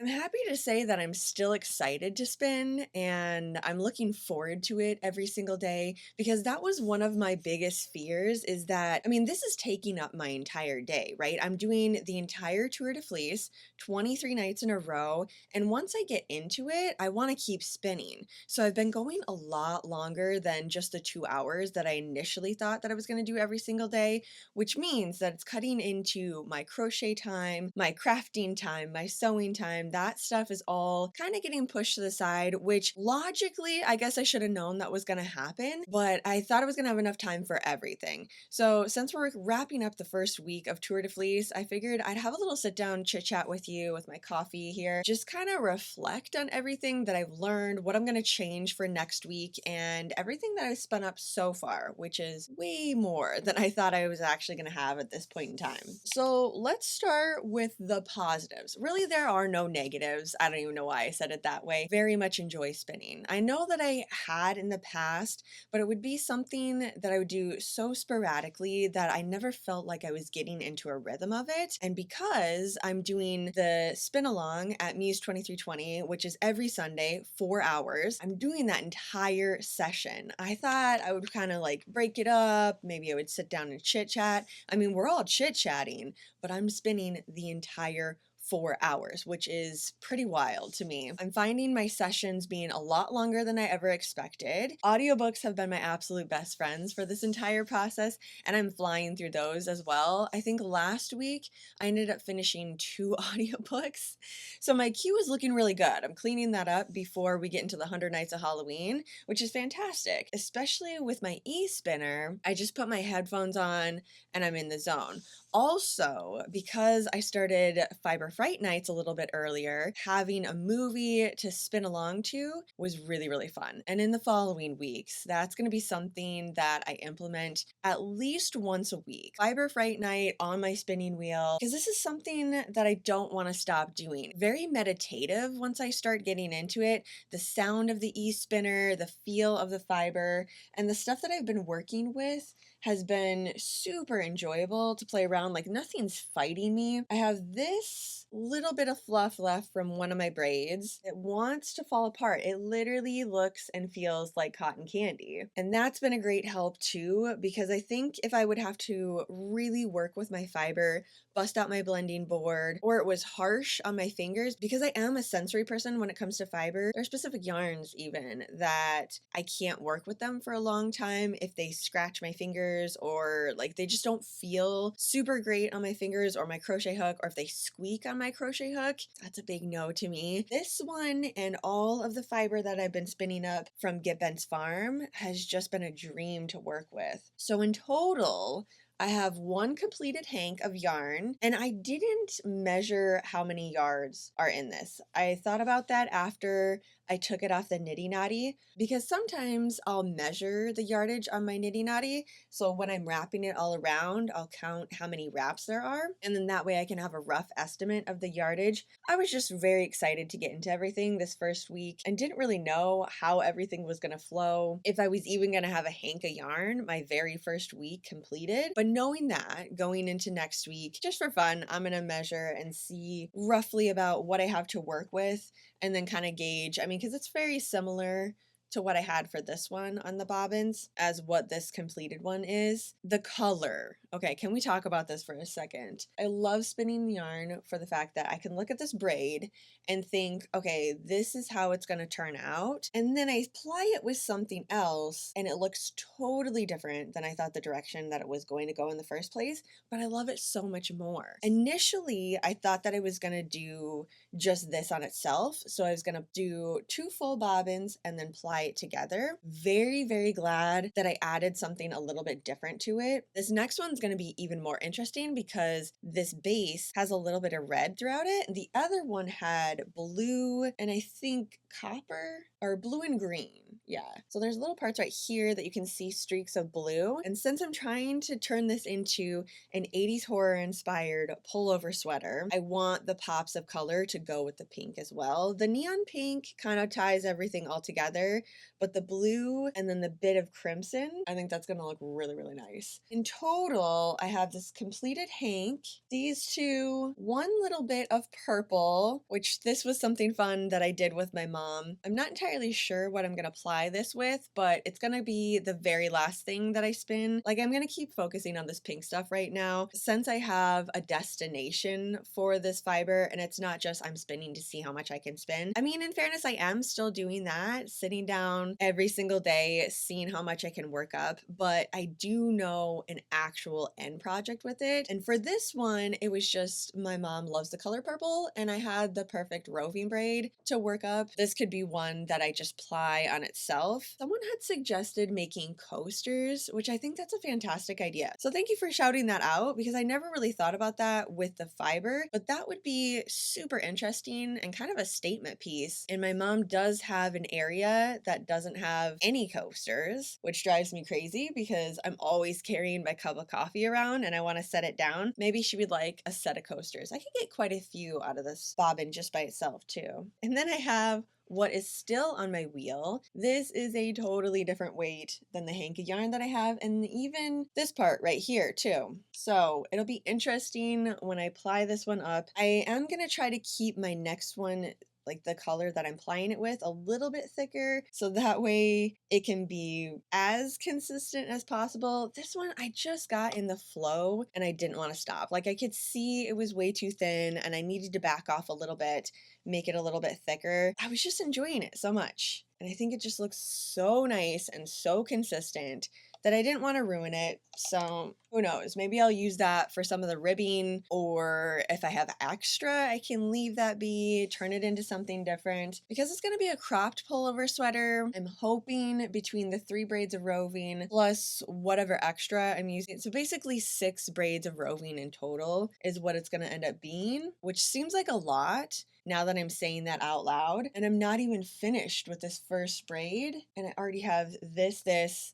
happy to say that I'm still excited to spin and I'm looking forward to it every single day because that was one of my biggest fears is that, this is taking up my entire day, right? I'm doing the entire Tour de Fleece 23 nights in a row. And once I get into it, I want to keep spinning. So I've been going a lot longer than just the 2 hours that I initially thought that I was going to do every single day, which means that it's cutting into my crochet time, my crafting time, my sewing time. That stuff is all kind of getting pushed to the side, which logically, I guess I should have known that was going to happen, but I thought I was going to have enough time for everything. So since we're wrapping up the first week of Tour de Fleece, I figured I'd have a little sit down chit chat with you with my coffee here, just kind of reflect on everything that I've learned, what I'm going to change for next week, and everything that I've spun up so far, which is way more than I thought I was actually going to have at this point in time. So let's start with the positives. Really, there are no negatives. I don't even know why I said it that way. Very much enjoy spinning. I know that I had in the past, but it would be something that I would do so sporadically that I never felt like I was getting into a rhythm of it. And because I'm doing the spin along at Muse 2320, which is every Sunday, 4 hours, I'm doing that entire session. I thought I would kind of like break it up. Maybe I would sit down and chit chat. We're all chit chatting, but I'm spinning the entire 4 hours, which is pretty wild to me. I'm finding my sessions being a lot longer than I ever expected. Audiobooks have been my absolute best friends for this entire process, and I'm flying through those as well. I think last week I ended up finishing 2 audiobooks. So my queue is looking really good. I'm cleaning that up before we get into the 100 Nights of Halloween, which is fantastic, especially with my e-spinner. I just put my headphones on and I'm in the zone. Also, because I started Fiber Fright Nights a little bit earlier, having a movie to spin along to was really, really fun. And in the following weeks, that's going to be something that I implement at least once a week. Fiber Fright Night on my spinning wheel, because this is something that I don't want to stop doing. Very meditative once I start getting into it. The sound of the e-spinner, the feel of the fiber, and the stuff that I've been working with has been super enjoyable to play around. Like nothing's fighting me. I have this little bit of fluff left from one of my braids. It wants to fall apart. It literally looks and feels like cotton candy. And that's been a great help too, because I think if I would have to really work with my fiber, bust out my blending board, or it was harsh on my fingers, because I am a sensory person when it comes to fiber, there are specific yarns even that I can't work with them for a long time if they scratch my fingers or like they just don't feel super great on my fingers or my crochet hook, or if they squeak on my crochet hook, that's a big no to me. This one and all of the fiber that I've been spinning up from Get Bent's farm has just been a dream to work with. So in total, I have one completed hank of yarn, and I didn't measure how many yards are in this. I thought about that after I took it off the Nitty Knotty, because sometimes I'll measure the yardage on my Nitty Knotty. So when I'm wrapping it all around, I'll count how many wraps there are, and then that way I can have a rough estimate of the yardage. I was just very excited to get into everything this first week and didn't really know how everything was going to flow, if I was even going to have a hank of yarn my very first week completed. But knowing that going into next week, just for fun, I'm going to measure and see roughly about what I have to work with and then kind of gauge. Because it's very similar to what I had for this one on the bobbins as what this completed one is. The color. Okay, can we talk about this for a second? I love spinning yarn for the fact that I can look at this braid and think, okay, this is how it's going to turn out. And then I apply it with something else and it looks totally different than I thought the direction that it was going to go in the first place, but I love it so much more. Initially, I thought that I was going to do just this on itself. So I was going to do 2 full bobbins and then ply it together. Very, very glad that I added something a little bit different to it. This next one's going to be even more interesting because this base has a little bit of red throughout it. The other one had blue and I think copper or blue and green. Yeah. So there's little parts right here that you can see streaks of blue. And since I'm trying to turn this into an 80s horror inspired pullover sweater, I want the pops of color to go with the pink as well. The neon pink kind of ties everything all together, but the blue and then the bit of crimson, I think that's gonna look really, really nice. In total, I have this completed hank, these two, one little bit of purple, which this was something fun that I did with my mom. I'm not entirely sure what I'm gonna apply this with, but it's gonna be the very last thing that I spin. Like, I'm gonna keep focusing on this pink stuff right now, since I have a destination for this fiber and it's not just I'm spinning to see how much I can spin. I mean, in fairness, I am still doing that, sitting down every single day, seeing how much I can work up, but I do know an actual end project with it. And for this one, it was just my mom loves the color purple and I had the perfect roving braid to work up. This could be one that I just ply on itself. Someone had suggested making coasters, which I think that's a fantastic idea. So thank you for shouting that out because I never really thought about that with the fiber, but that would be super interesting and kind of a statement piece. And my mom does have an area that doesn't have any coasters, which drives me crazy because I'm always carrying my cup of coffee around and I want to set it down. Maybe she would like a set of coasters. I could get quite a few out of this bobbin just by itself too. And then I have what is still on my wheel. This is a totally different weight than the hanky yarn that I have, and even this part right here too. So it'll be interesting when I apply this one up. I am gonna try to keep my next one, like the color that I'm plying it with, a little bit thicker so that way it can be as consistent as possible. This one I just got in the flow and I didn't want to stop. Like, I could see it was way too thin and I needed to back off a little bit, make it a little bit thicker. I was just enjoying it so much. And I think it just looks so nice and so consistent that I didn't want to ruin it. So who knows, maybe I'll use that for some of the ribbing, or if I have extra, I can leave that be, turn it into something different. Because it's going to be a cropped pullover sweater, I'm hoping between the 3 braids of roving plus whatever extra I'm using. So basically 6 braids of roving in total is what it's going to end up being, which seems like a lot now that I'm saying that out loud. And I'm not even finished with this first braid and I already have this,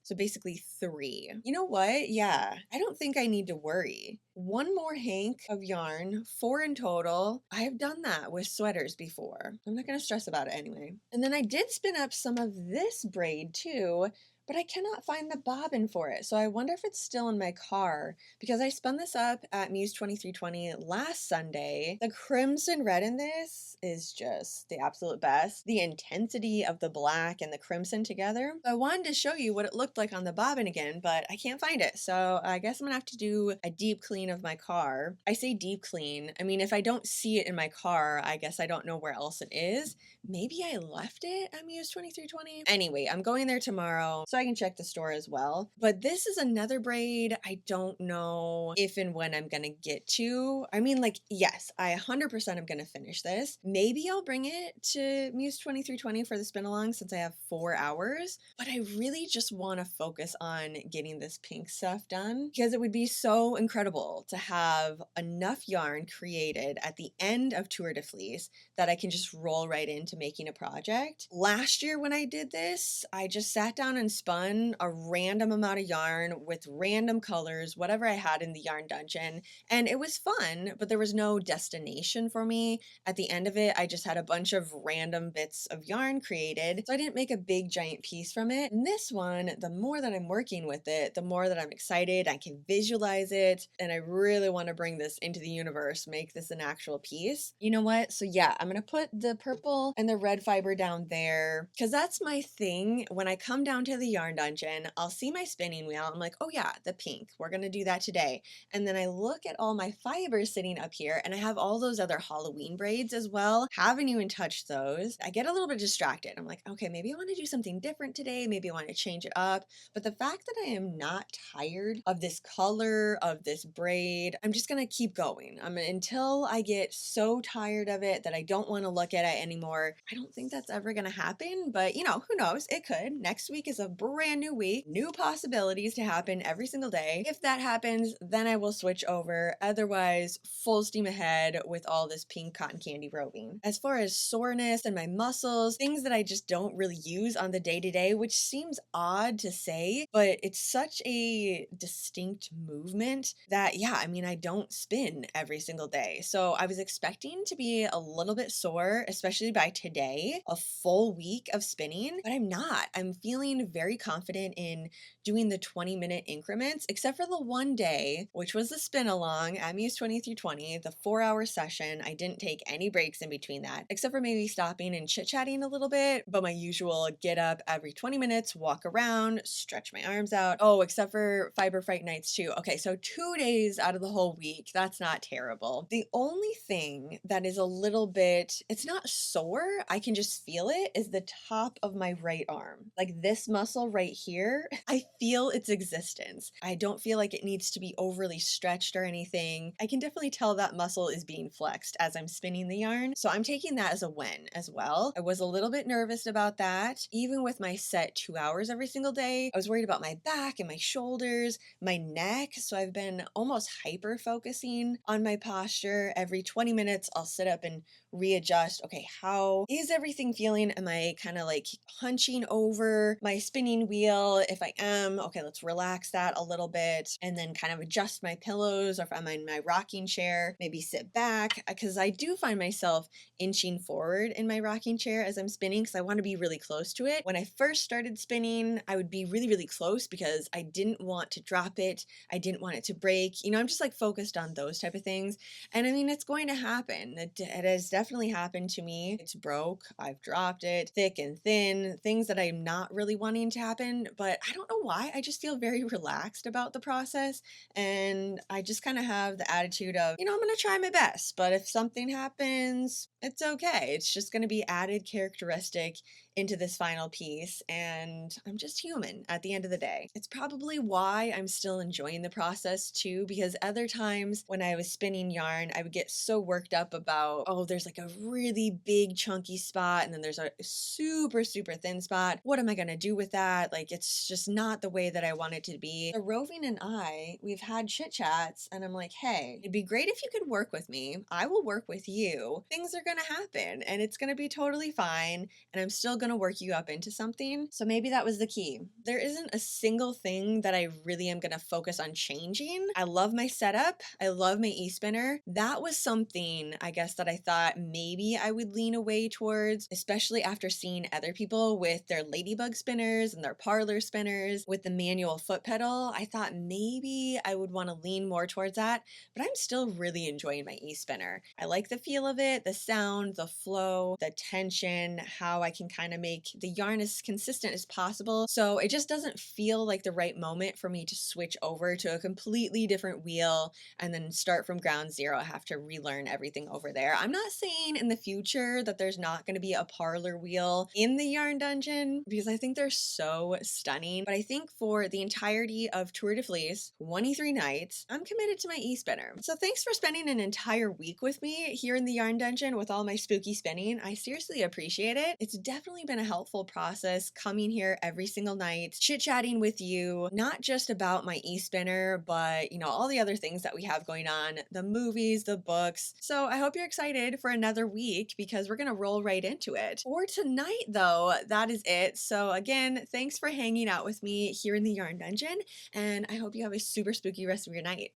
so basically 3. You know what? Yeah, I don't think I need to worry. 1 more hank of yarn, 4 in total. I've done that with sweaters before. I'm not gonna stress about it anyway. And then I did spin up some of this braid too, but I cannot find the bobbin for it. So I wonder if it's still in my car because I spun this up at Muse 2320 last Sunday. The crimson red in this is just the absolute best. The intensity of the black and the crimson together. I wanted to show you what it looked like on the bobbin again, but I can't find it. So I guess I'm gonna have to do a deep clean of my car. I say deep clean. I mean, if I don't see it in my car, I guess I don't know where else it is. Maybe I left it at Muse 2320. Anyway, I'm going there tomorrow so I can check the store as well. But this is another braid I don't know if and when I'm gonna get to. I mean, like, yes, I 100% am gonna finish this. Maybe I'll bring it to Muse 2320 for the spin along since I have 4 hours. But I really just want to focus on getting this pink stuff done because it would be so incredible to have enough yarn created at the end of Tour de Fleece that I can just roll right into making a project. Last year when I did this, I just sat down and spun a random amount of yarn with random colors, whatever I had in the yarn dungeon, and it was fun, but there was no destination for me. At the end of it, I just had a bunch of random bits of yarn created, so I didn't make a big giant piece from it. And this one, the more that I'm working with it, the more that I'm excited, I can visualize it, and I really want to bring this into the universe, make this an actual piece. You know what? So yeah, I'm gonna put the purple and the red fiber down there because that's my thing. When I come down to the yarn dungeon, I'll see my spinning wheel. I'm like, oh yeah, the pink, we're gonna do that today. And then I look at all my fibers sitting up here and I have all those other Halloween braids as well. Haven't even touched those. I get a little bit distracted. I'm like, okay, maybe I want to do something different today. Maybe I want to change it up. But the fact that I am not tired of this color, of this braid, I'm just gonna keep going. Until I get so tired of it that I don't want to look at it anymore. I don't think that's ever gonna happen, but you know, who knows? It could. Next week is a brand new week, new possibilities to happen every single day. If that happens, then I will switch over. Otherwise, full steam ahead with all this pink cotton candy roving. As far as soreness and my muscles, things that I just don't really use on the day to day, which seems odd to say, but it's such a distinct movement that, yeah, I mean, I don't spin every single day. So I was expecting to be a little bit sore, especially by today, a full week of spinning, but I'm not. I'm feeling very confident in doing the 20-minute increments, except for the one day, which was the spin along at Muse 20 through 20, the 4 hour session. I didn't take any breaks in between that, except for maybe stopping and chit chatting a little bit. But my usual get up every 20 minutes, walk around, stretch my arms out. Oh, except for Fiber Fright nights too. Okay, so 2 days out of the whole week. That's not terrible. The only thing that is a little bit, it's not sore, I can just feel it, is the top of my right arm. Like this muscle right here, I feel its existence. I don't feel like it needs to be overly stretched or anything. I can definitely tell that muscle is being flexed as I'm spinning the yarn. So I'm taking that as a win as well. I was a little bit nervous about that. Even with my set 2 hours every single day, I was worried about my back and my shoulders, my neck. So I've been almost hyper focusing on my posture. Every 20 minutes, I'll sit up and readjust. Okay, how is everything feeling? Am I kind of like hunching over my spinning wheel? If I am, okay, let's relax that a little bit and then kind of adjust my pillows. Or if I'm in my rocking chair, maybe sit back because I do find myself inching forward in my rocking chair as I'm spinning because I want to be really close to it. When I first started spinning, I would be really, really close because I didn't want to drop it. I didn't want it to break. You know, I'm just like focused on those type of things. And I mean, it's going to happen. It has definitely happened to me. It's broke. I've dropped it, thick and thin, things that I'm not really wanting to happen. But I don't know why. I just feel very relaxed about the process. And I just kind of have the attitude of, you know, I'm going to try my best. But if something happens, it's okay. It's just going to be added characteristic into this final piece. And I'm just human at the end of the day. It's probably why I'm still enjoying the process too, because other times when I was spinning yarn, I would get so worked up about, oh, there's like a really big chunky spot and then there's a super, super thin spot. What am I going to do with that? Like, it's just not the way that I want it to be. So Roving and I, we've had chit chats and I'm like, hey, it'd be great if you could work with me. I will work with you. Things are going to happen and it's going to be totally fine. And I'm still going to work you up into something. So maybe that was the key. There isn't a single thing that I really am going to focus on changing. I love my setup. I love my e-spinner. That was something I guess that I thought maybe I would lean away towards, especially after seeing other people with their ladybug spinners and their parlor spinners with the manual foot pedal. I thought maybe I would want to lean more towards that, but I'm still really enjoying my e-spinner. I like the feel of it, the sound, the flow, the tension, how I can kind of make the yarn as consistent as possible. So it just doesn't feel like the right moment for me to switch over to a completely different wheel and then start from ground zero. I have to relearn everything over there. I'm not saying in the future that there's not going to be a parlor wheel in the yarn dungeon because I think they're so stunning. But I think for the entirety of Tour de Fleece, 23 nights, I'm committed to my e-spinner. So thanks for spending an entire week with me here in the yarn dungeon with all my spooky spinning. I seriously appreciate it. It's definitely been a helpful process coming here every single night, chit-chatting with you, not just about my e-spinner, but you know, all the other things that we have going on, the movies, the books. So I hope you're excited for another week because we're gonna roll right into it. For tonight though, that is it. So again, thanks for hanging out with me here in the yarn dungeon, and I hope you have a super spooky rest of your night.